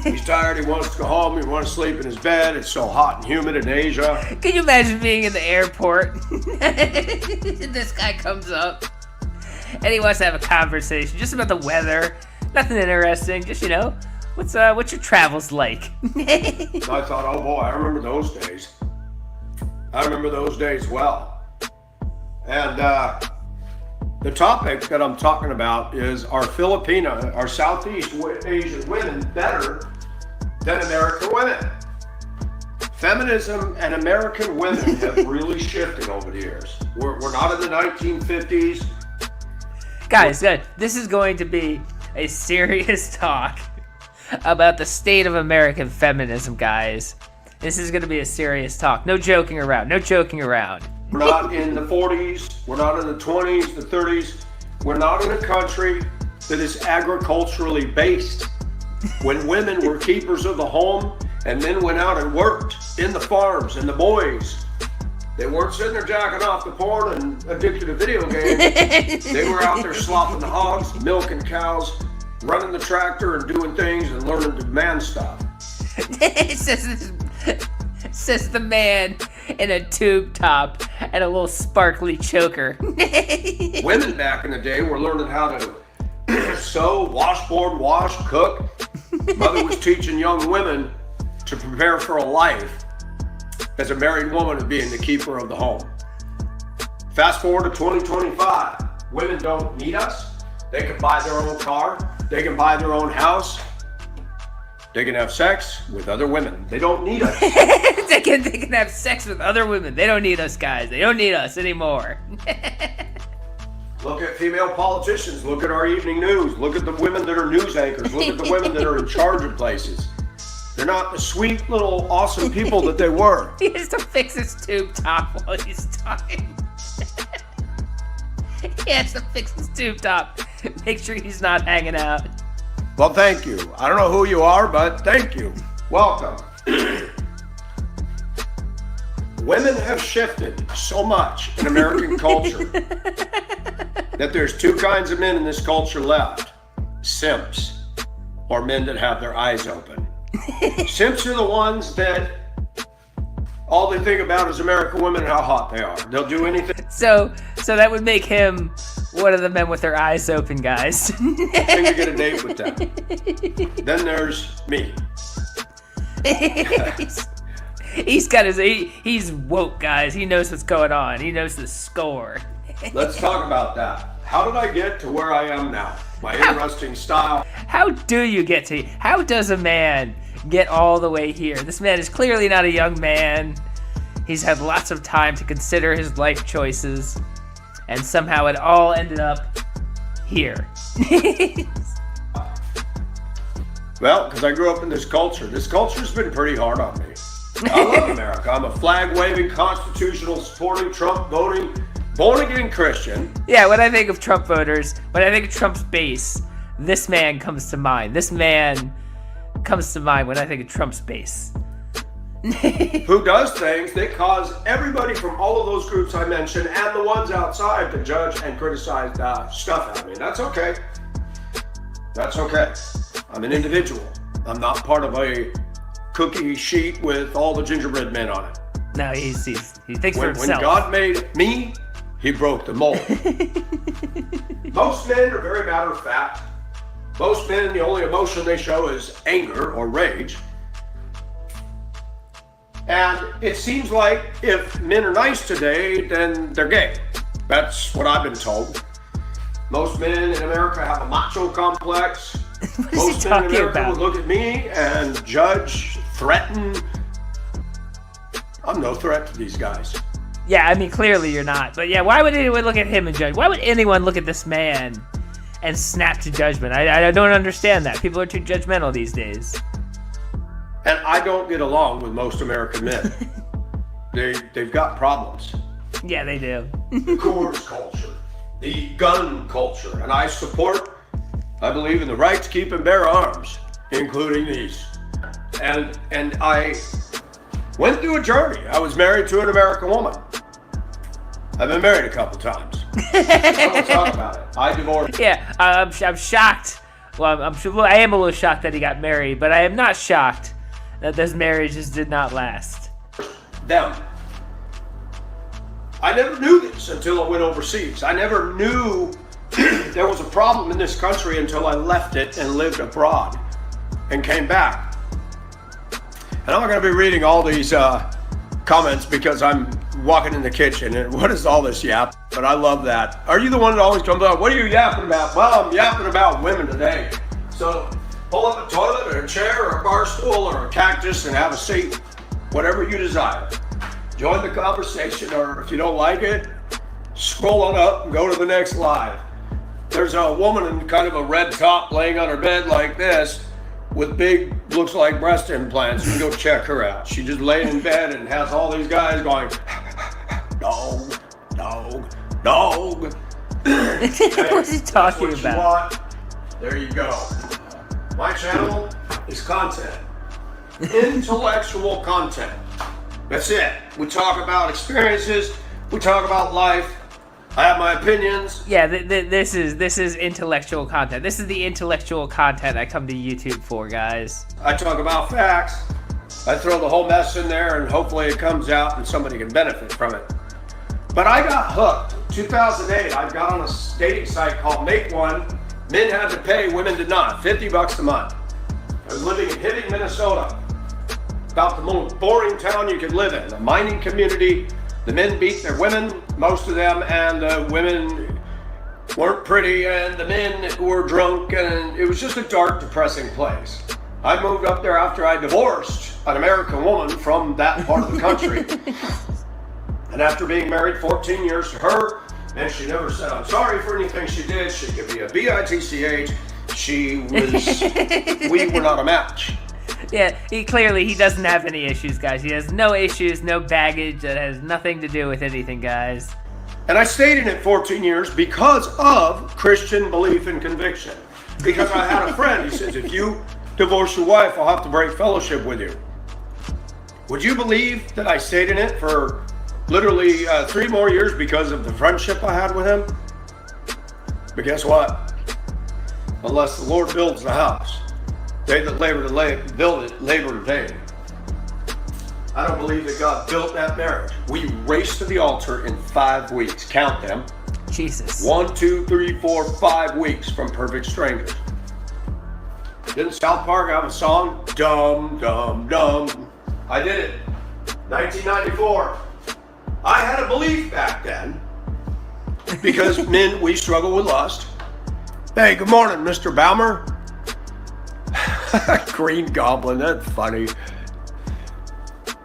Speaker 8: he's tired, he wants to go home, he wants to sleep in his bed, it's so hot and humid in Asia.
Speaker 5: Can you imagine being in the airport? This guy comes up and he wants to have a conversation just about the weather. Nothing interesting, just what's your travels like?
Speaker 8: I thought, oh boy, I remember those days. I remember those days well. And the topic that I'm talking about is, are Filipina, are Southeast Asian women better than American women? Feminism and American women have really shifted over the years. We're not in the 1950s.
Speaker 5: Guys, this is going to be a serious talk about the state of American feminism, guys. This is going to be a serious talk. No joking around. No joking around.
Speaker 8: We're not in the 40s. We're not in the 20s, the 30s. We're not in a country that is agriculturally based. When women were keepers of the home and men went out and worked in the farms, and the boys, they weren't sitting there jacking off the porn and addicted to video games. They were out there slopping the hogs, milking cows, running the tractor and doing things and learning to man stuff.
Speaker 5: It says the man in a tube top and a little sparkly choker.
Speaker 8: Women back in the day were learning how to sew, washboard, wash, cook. Mother was teaching young women to prepare for a life as a married woman of being the keeper of the home. Fast forward to 2025. Women don't need us. They can buy their own car. They can buy their own house. They can have sex with other women. They don't need us.
Speaker 5: they can have sex with other women. They don't need us, guys. They don't need us anymore.
Speaker 8: Look at female politicians. Look at our evening news. Look at the women that are news anchors. Look at the women that are in charge of places. They're not the sweet little awesome people that they were.
Speaker 5: He has to fix his tube top while he's talking. He has to fix his tube top. Make sure he's not hanging out.
Speaker 8: Well, thank you. I don't know who you are, but thank you. Welcome. Women have shifted so much in American culture that there's two kinds of men in this culture left. Simps, or men that have their eyes open. Simps are the ones that all they think about is American women and how hot they are. They'll do anything.
Speaker 5: So that would make him one of the men with their eyes open, guys.
Speaker 8: Anything to get a date with them. Then there's me.
Speaker 5: He's woke, guys. He knows what's going on. He knows the score.
Speaker 8: Let's talk about that. How did I get to where I am now? My interesting style.
Speaker 5: How does a man get all the way here? This man is clearly not a young man. He's had lots of time to consider his life choices, and somehow it all ended up here.
Speaker 8: Well, because I grew up in this culture. This culture's been pretty hard on me. I love America. I'm a flag-waving, constitutional supporting, Trump voting, born-again Christian.
Speaker 5: Yeah, when I think of Trump voters, when I think of Trump's base, this man comes to mind. This man comes to mind when I think of Trump's base.
Speaker 8: who does things that cause everybody from all of those groups I mentioned and the ones outside to judge and criticize stuff at me. That's okay. That's okay. I'm an individual. I'm not part of a cookie sheet with all the gingerbread men on it.
Speaker 5: No, he thinks for
Speaker 8: When
Speaker 5: himself.
Speaker 8: God made me, he broke the mold. Most men are very matter of fact. Most men, the only emotion they show is anger or rage. And it seems like if men are nice today, then they're gay. That's what I've been told. Most men in America have a macho complex.
Speaker 5: What is he
Speaker 8: Most men in
Speaker 5: talking
Speaker 8: America
Speaker 5: about?
Speaker 8: would look at me and judge, threaten. I'm no threat to these guys.
Speaker 5: Yeah, I mean, clearly you're not. But yeah, why would anyone look at him and judge? Why would anyone look at this man and snap to judgment? I don't understand that. People are too judgmental these days.
Speaker 8: And I don't get along with most American men. They've got problems.
Speaker 5: Yeah, they do.
Speaker 8: The Coors culture, the gun culture, and I believe in the right to keep and bear arms, including these. And I went through a journey. I was married to an American woman. I've been married a couple times. I won't talk about it. I divorced.
Speaker 5: Yeah, I'm shocked. Well, I am a little shocked that he got married, but I am not shocked that those marriages did not last.
Speaker 8: Them. I never knew this until I went overseas. I never knew there was a problem in this country until I left it and lived abroad and came back. And I'm not going to be reading all these comments because I'm walking in the kitchen and what is all this yap? But I love that. Are you the one that always comes out, what are you yapping about? Well, I'm yapping about women today. So pull up a toilet or a chair or a bar stool or a cactus and have a seat, whatever you desire. Join the conversation, or if you don't like it, scroll on up and go to the next live. There's a woman in kind of a red top laying on her bed like this with big, looks like breast implants. You can go check her out. She just laying in bed and has all these guys going, dog, dog, dog.
Speaker 5: What's he talking
Speaker 8: What you
Speaker 5: about?
Speaker 8: want, there you go. My channel is content. Intellectual content. That's it. We talk about experiences. We talk about life. I have my opinions.
Speaker 5: Yeah, this is intellectual content. This is the intellectual content I come to YouTube for, guys.
Speaker 8: I talk about facts. I throw the whole mess in there and hopefully it comes out and somebody can benefit from it. But I got hooked. 2008, I got on a dating site called Make One. Men had to pay, women did not. $50 a month. I was living in Hibbing, Minnesota. About the most boring town you could live in. A mining community. The men beat their women, most of them, and the women weren't pretty, and the men were drunk, and it was just a dark, depressing place. I moved up there after I divorced an American woman from that part of the country. And after being married 14 years to her, and she never said I'm sorry for anything she did. She could be a bitch. We were not a match.
Speaker 5: Yeah, he doesn't have any issues, guys. He has no issues, no baggage. That has nothing to do with anything, guys.
Speaker 8: And I stayed in it 14 years because of Christian belief and conviction. Because I had a friend, he says, if you divorce your wife, I'll have to break fellowship with you. Would you believe that I stayed in it for literally 3 more years because of the friendship I had with him? But guess what? Unless the Lord builds the house, they that labor to build it, labor in vain. I don't believe that God built that marriage. We raced to the altar in 5 weeks. Count them.
Speaker 5: Jesus.
Speaker 8: 1, 2, 3, 4, 5 weeks from perfect strangers. Didn't South Park have a song? Dum, dum, dum. I did it. 1994. I had a belief back then. Because men, we struggle with lust. Hey, good morning, Mr. Baumer. Green Goblin, that's funny.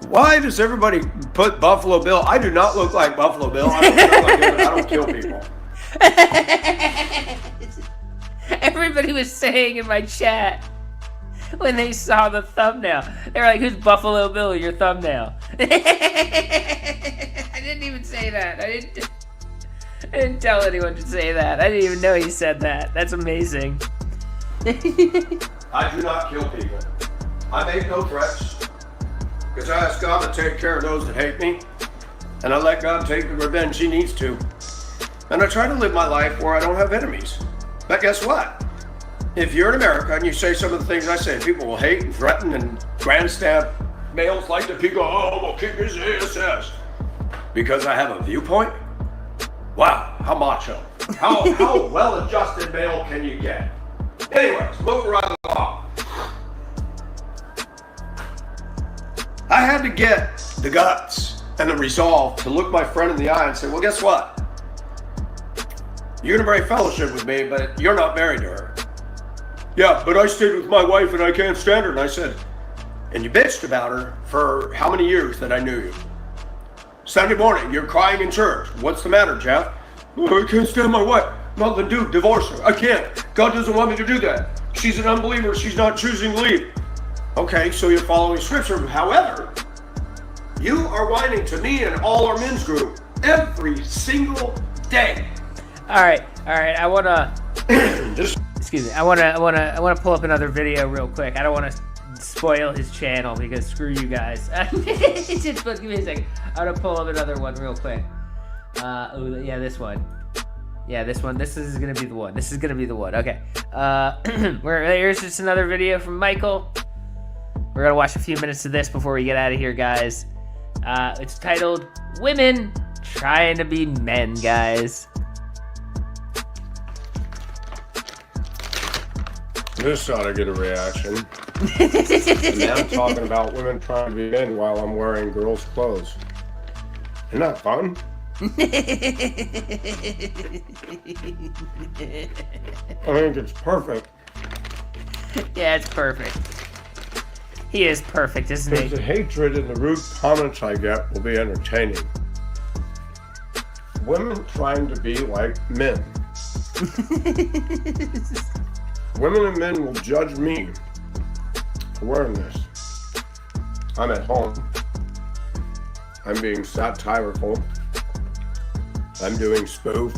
Speaker 8: Why does everybody put Buffalo Bill? I do not look like Buffalo Bill. I don't look like him. I don't kill people.
Speaker 5: Everybody was saying in my chat when they saw the thumbnail, they were like, "Who's Buffalo Bill? Your thumbnail." I didn't even say that. I didn't tell anyone to say that. I didn't even know he said that. That's amazing.
Speaker 8: I do not kill people. I make no threats. Because I ask God to take care of those that hate me, and I let God take the revenge he needs to. And I try to live my life where I don't have enemies. But guess what? If you're in America and you say some of the things I say, people will hate and threaten and grandstand males like the people, oh, we'll kick his ass. Because I have a viewpoint? Wow, how macho. How well-adjusted male can you get? Anyways, moving right along. I had to get the guts and the resolve to look my friend in the eye and say, well, guess what? You're gonna break fellowship with me, but you're not married to her. Yeah, but I stayed with my wife and I can't stand her. And I said, and you bitched about her for how many years that I knew you? Sunday morning, you're crying in church. What's the matter, Jeff? Oh, I can't stand my wife. Well, then dude, divorce her. I can't. God doesn't want me to do that. She's an unbeliever. She's not choosing to leave. Okay, so you're following scripture. However, you are whining to me and all our men's group every single day.
Speaker 5: All right. I wanna.
Speaker 8: Just
Speaker 5: Excuse me. I wanna pull up another video real quick. I don't wanna spoil his channel because screw you guys. Just give me a second. I'm gonna pull up another one real quick. Yeah, this one. Yeah, this one. This is gonna be the one. This is gonna be the one. Okay. Here's just another video from Michael. We're gonna watch a few minutes of this before we get out of here, guys. It's titled "Women Trying to Be Men," guys.
Speaker 8: This ought to get a reaction. And now I'm talking about women trying to be men while I'm wearing girls' clothes. Isn't that fun? I think it's perfect.
Speaker 5: Yeah, it's perfect. He is perfect, isn't he?
Speaker 8: The hatred and the rude comments I get will be entertaining. Women trying to be like men. Women and men will judge me for wearing this. I'm at home. I'm being satirical. I'm doing spoof.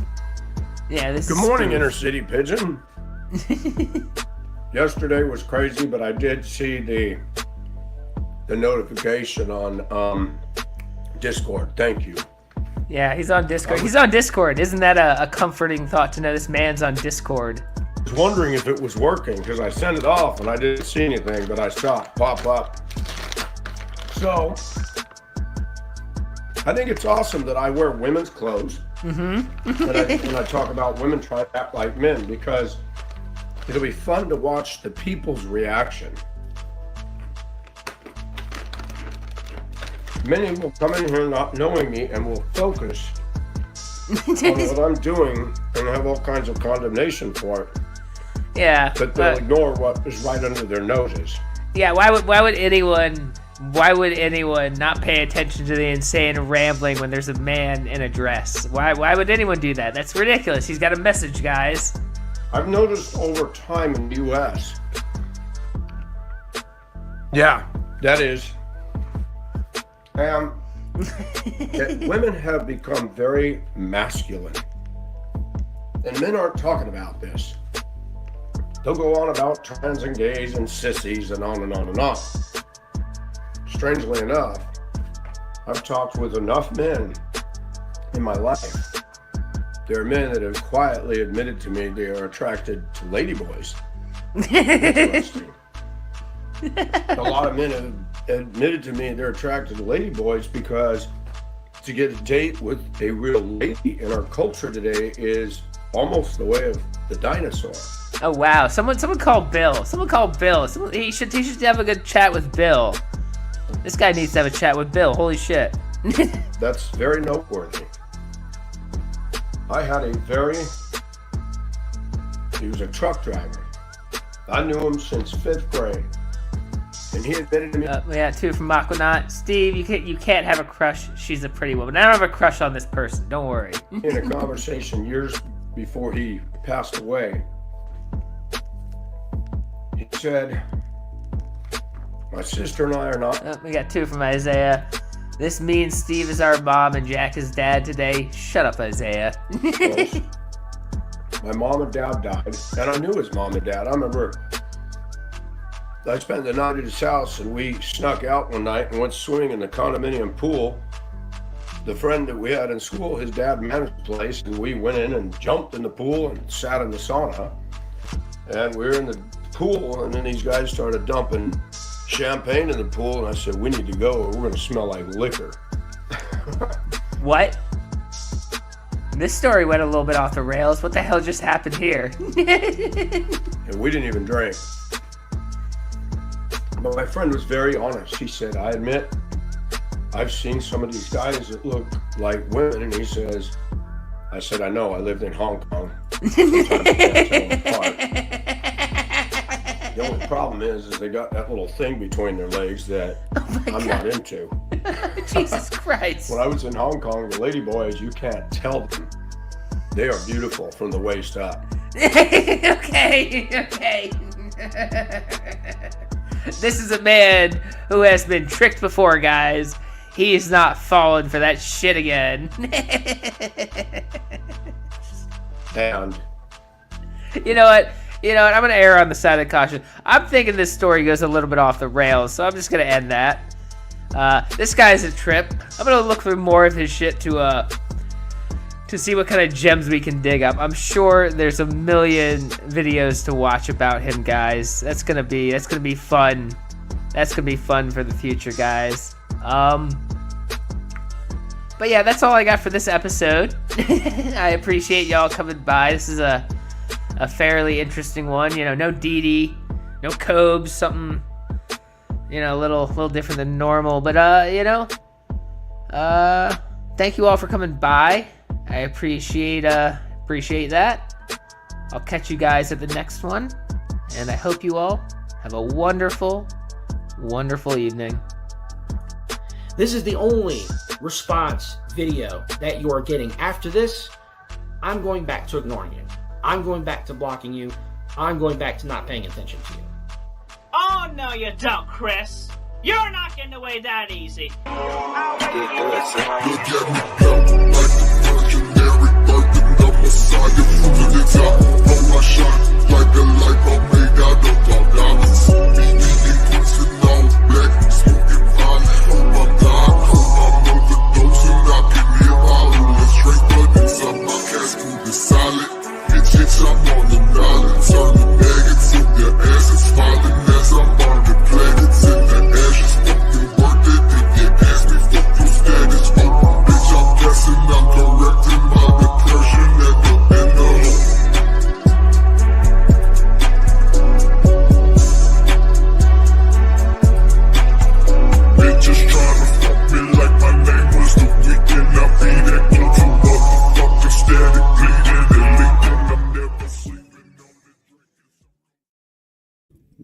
Speaker 5: Yeah, this
Speaker 8: Good
Speaker 5: is
Speaker 8: morning,
Speaker 5: spoof.
Speaker 8: Inner City Pigeon. Yesterday was crazy, but I did see the notification on Discord. Thank you.
Speaker 5: Yeah, he's on Discord. He's on Discord. Isn't that a comforting thought to know this man's on Discord?
Speaker 8: I was wondering if it was working because I sent it off and I didn't see anything, but I saw it pop up. So I think it's awesome that I wear women's clothes. When I talk about women trying to act like men, because it'll be fun to watch the people's reaction. Many will come in here not knowing me and will focus on what I'm doing and have all kinds of condemnation for it.
Speaker 5: Yeah,
Speaker 8: But they'll ignore what is right under their noses.
Speaker 5: yeah. Why would anyone not pay attention to the insane rambling when there's a man in a dress? Why would anyone do that? That's ridiculous. He's got a message, guys.
Speaker 8: I've noticed over time in the U.S. Yeah, that is. That women have become very masculine. And men aren't talking about this. They'll go on about trans and gays and sissies and on and on and on. Strangely enough, I've talked with enough men in my life. There are men that have quietly admitted to me they are attracted to ladyboys. Interesting. A lot of men have admitted to me they're attracted to ladyboys because to get a date with a real lady in our culture today is almost the way of the dinosaur.
Speaker 5: Oh wow! Someone called Bill. He should have a good chat with Bill. This guy needs to have a chat with Bill. Holy shit!
Speaker 8: That's very noteworthy. I had he was a truck driver. I knew him since 5th grade. And he admitted to me.
Speaker 5: We got two from Aquanaut. Steve, you can't have a crush. She's a pretty woman. I don't have a crush on this person. Don't worry.
Speaker 8: In a conversation years before he passed away, he said, my sister and I are not.
Speaker 5: We got two from Isaiah. This means Steve is our mom and Jack is dad today. Shut up, Isaiah.
Speaker 8: Close. My mom and dad died, and I knew his mom and dad. I remember I spent the night at his house, and we snuck out one night and went swimming in the condominium pool. The friend that we had in school, his dad managed the place, and we went in and jumped in the pool and sat in the sauna. And we were in the pool, and then these guys started dumping champagne in the pool, and I said, we need to go or we're going to smell like liquor.
Speaker 5: What? This story went a little bit off the rails. What the hell just happened here?
Speaker 8: And we didn't even drink. But my friend was very honest. He said, I admit, I've seen some of these guys that look like women. And he says, I said, I know, I lived in Hong Kong. Sometimes I can't tell them apart. The only problem is they got that little thing between their legs that I'm not into.
Speaker 5: Jesus Christ.
Speaker 8: When I was in Hong Kong, the ladyboys, you can't tell them. They are beautiful from the waist up.
Speaker 5: Okay. This is a man who has been tricked before, guys. He's not falling for that shit again.
Speaker 8: And
Speaker 5: You know what? I'm going to err on the side of caution. I'm thinking this story goes a little bit off the rails, so I'm just going to end that. This guy's a trip. I'm going to look for more of his shit to see what kind of gems we can dig up. I'm sure there's a million videos to watch about him, guys. That's going to be fun. That's going to be fun for the future, guys. But yeah, that's all I got for this episode. I appreciate y'all coming by. This is a fairly interesting one. No Dee, no Cobes, something, a little different than normal. But, thank you all for coming by. I appreciate that. I'll catch you guys at the next one. And I hope you all have a wonderful, wonderful evening.
Speaker 4: This is the only response video that you are getting. After this, I'm going back to ignoring you. I'm going back to blocking you. I'm going back to not paying attention to you.
Speaker 9: Oh, no, you don't, Chris. You're not getting away that easy.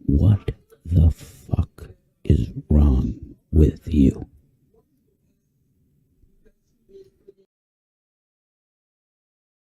Speaker 7: What